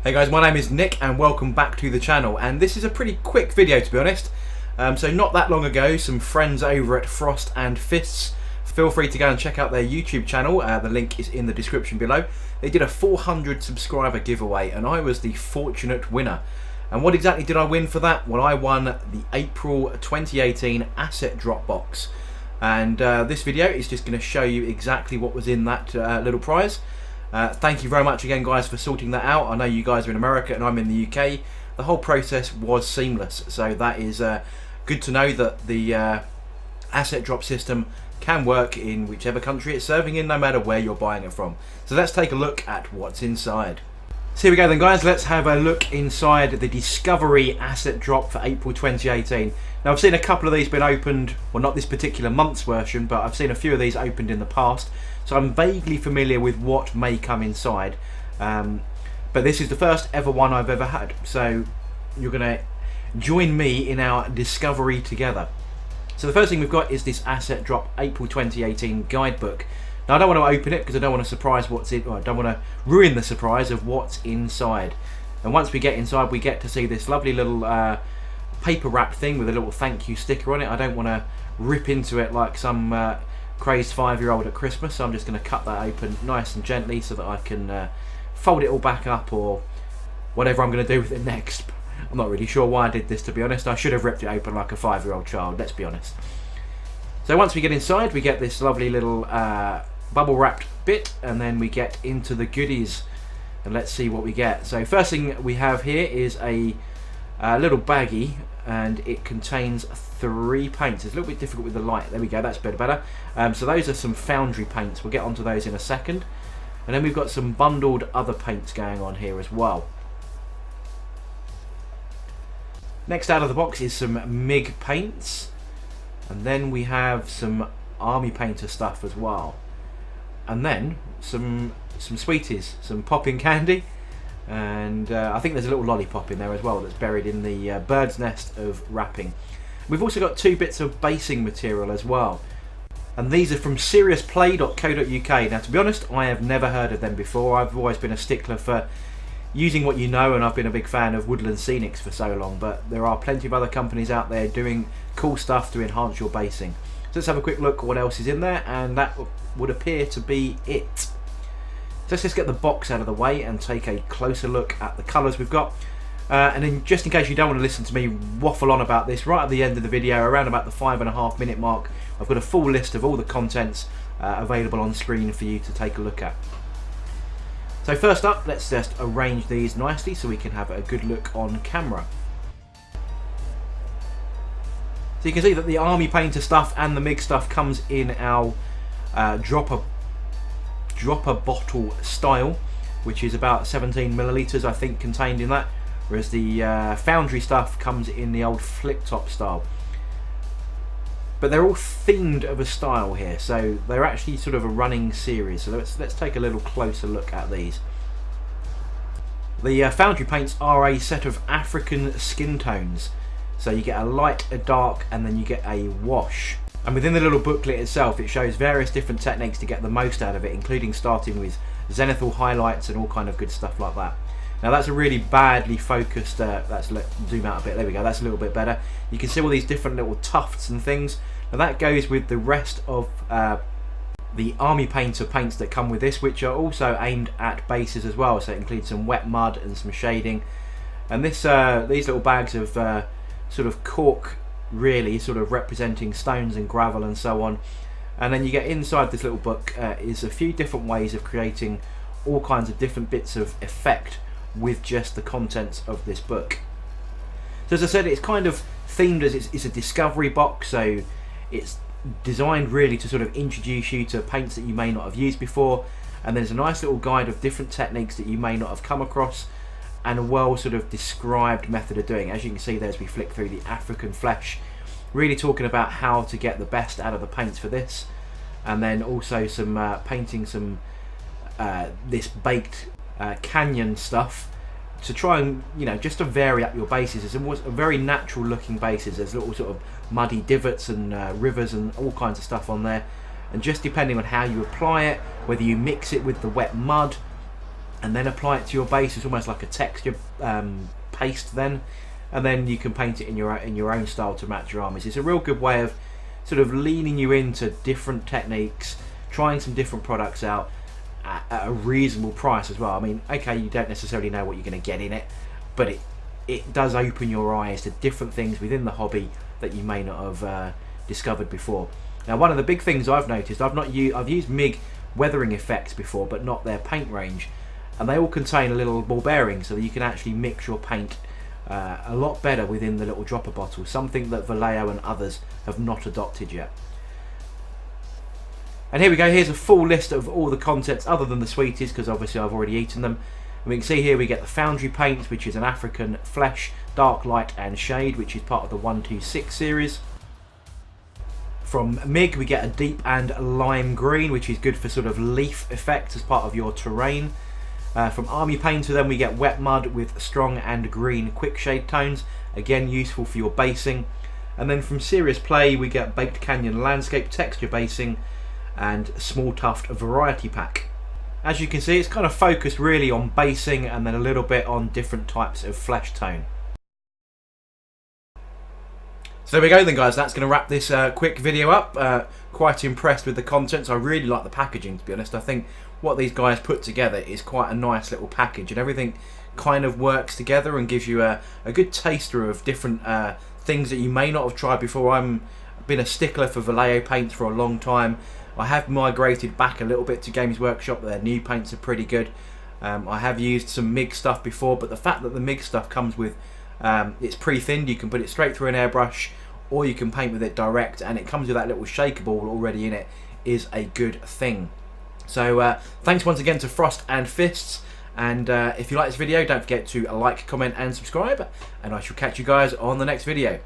Hey guys, my name is Nick and welcome back to the channel, and this is a pretty quick video to be honest. So not that long ago, some friends over at Frost and Fists, feel free to go and check out their YouTube channel, the link is in the description below. They did a 400 subscriber giveaway and I was the fortunate winner. And what exactly did I win for that? Well, I won the April 2018 asset drop box. And this video is just going to show you exactly what was in that little prize. Thank you very much again guys for sorting that out. I know you guys are in America and I'm in the UK. The whole process was seamless, so that is good to know that the asset drop system can work in whichever country it's serving in, no matter where you're buying it from. So let's take a look at what's inside. So here we go then guys, let's have a look inside the Discovery asset drop for April 2018. Now I've seen a couple of these been opened, well not this particular month's version, but I've seen a few of these opened in the past. So I'm vaguely familiar with what may come inside. But this is the first ever one I've ever had. So you're going to join me in our discovery together. So the first thing we've got is this asset drop April 2018 guidebook. Now I don't want to open it because I don't want to surprise what's in, or I don't want to ruin the surprise of what's inside. And once we get inside, we get to see this lovely little paper wrap thing with a little thank you sticker on it. I don't want to rip into it like some crazed 5-year-old at Christmas, so I'm just going to cut that open nice and gently so that I can fold it all back up, or whatever I'm going to do with it next. I'm not really sure why I did this, to be honest. I should have ripped it open like a 5-year-old child, let's be honest. So once we get inside, we get this lovely little bubble wrapped bit, and then we get into the goodies, and let's see what we get. So first thing we have here is a little baggie, and it contains 3 paints. It's a little bit difficult with the light. There we go, that's a bit better. So those are some foundry paints. We'll get onto those in a second. And then we've got some bundled other paints going on here as well. Next out of the box is some MIG paints. And then we have some Army Painter stuff as well. And then some sweeties, some popping candy. And I think there's a little lollipop in there as well that's buried in the bird's nest of wrapping. We've also got 2 bits of basing material as well, and these are from seriousplay.co.uk. Now to be honest, I have never heard of them before. I've always been a stickler for using what you know, and I've been a big fan of Woodland Scenics for so long, but there are plenty of other companies out there doing cool stuff to enhance your basing. So let's have a quick look at what else is in there, and that would appear to be it. So let's just get the box out of the way and take a closer look at the colours we've got. And then just in case you don't want to listen to me waffle on about this, right at the end of the video, around about the 5.5 minute mark, I've got a full list of all the contents available on screen for you to take a look at. So first up, let's just arrange these nicely so we can have a good look on camera. So you can see that the Army Painter stuff and the MIG stuff comes in our dropper bottle style, which is about 17 millilitres I think contained in that, whereas the foundry stuff comes in the old flip top style. But they're all themed of a style here, so they're actually sort of a running series. So let's take a little closer look at these. The foundry paints are a set of African skin tones, so you get a light, a dark, and then you get a wash. And within the little booklet itself, it shows various different techniques to get the most out of it, including starting with zenithal highlights and all kind of good stuff like that. Now that's a really badly focused, let's zoom out a bit, there we go, that's a little bit better. You can see all these different little tufts and things. Now that goes with the rest of the Army Painter paints that come with this, which are also aimed at bases as well, so it includes some wet mud and some shading. And this these little bags of sort of cork, really sort of representing stones and gravel and so on. And then you get inside this little book is a few different ways of creating all kinds of different bits of effect with just the contents of this book. So as I said, it's kind of themed as it's a discovery box, so it's designed really to sort of introduce you to paints that you may not have used before, and there's a nice little guide of different techniques that you may not have come across, and a well sort of described method of doing it. As you can see there as we flick through the African flesh, really talking about how to get the best out of the paints for this, and then also some painting some this baked canyon stuff to try and, you know, just to vary up your bases. It's almost a very natural looking bases. There's little sort of muddy divots and rivers and all kinds of stuff on there, and just depending on how you apply it, whether you mix it with the wet mud and then apply it to your base. It's almost like a texture paste then, and then you can paint it in your own style to match your armies. It's a real good way of sort of leaning you into different techniques, trying some different products out at a reasonable price as well. I mean, okay, you don't necessarily know what you're going to get in it, but it does open your eyes to different things within the hobby that you may not have discovered before. Now, one of the big things I've noticed, I've used MiG weathering effects before, but not their paint range, and they all contain a little ball bearing, so that you can actually mix your paint a lot better within the little dropper bottle, something that Vallejo and others have not adopted yet. And here we go, here's a full list of all the contents other than the sweeties, because obviously I've already eaten them. And we can see here we get the Foundry paint, which is an African flesh, dark light and shade, which is part of the 126 series. From MiG we get a deep and lime green, which is good for sort of leaf effects as part of your terrain. From Army Painter then we get wet mud with strong and green quick shade tones, again useful for your basing. And then from Serious Play we get Baked Canyon landscape texture basing and Small Tuft variety pack. As you can see, it's kind of focused really on basing and then a little bit on different types of flesh tone. So there we go then, guys, that's going to wrap this quick video up. Quite impressed with the contents. I really like the packaging, to be honest. I think what these guys put together is quite a nice little package, and everything kind of works together and gives you a good taster of different things that you may not have tried before. I've been a stickler for Vallejo paints for a long time. I have migrated back a little bit to Games Workshop. Their new paints are pretty good. I have used some MiG stuff before, but the fact that the MiG stuff comes with it's pre-thinned, you can put it straight through an airbrush, or you can paint with it direct, and it comes with that little shaker ball already in it, is a good thing. So thanks once again to Frost and Fists, and if you like this video, don't forget to like, comment and subscribe, and I shall catch you guys on the next video.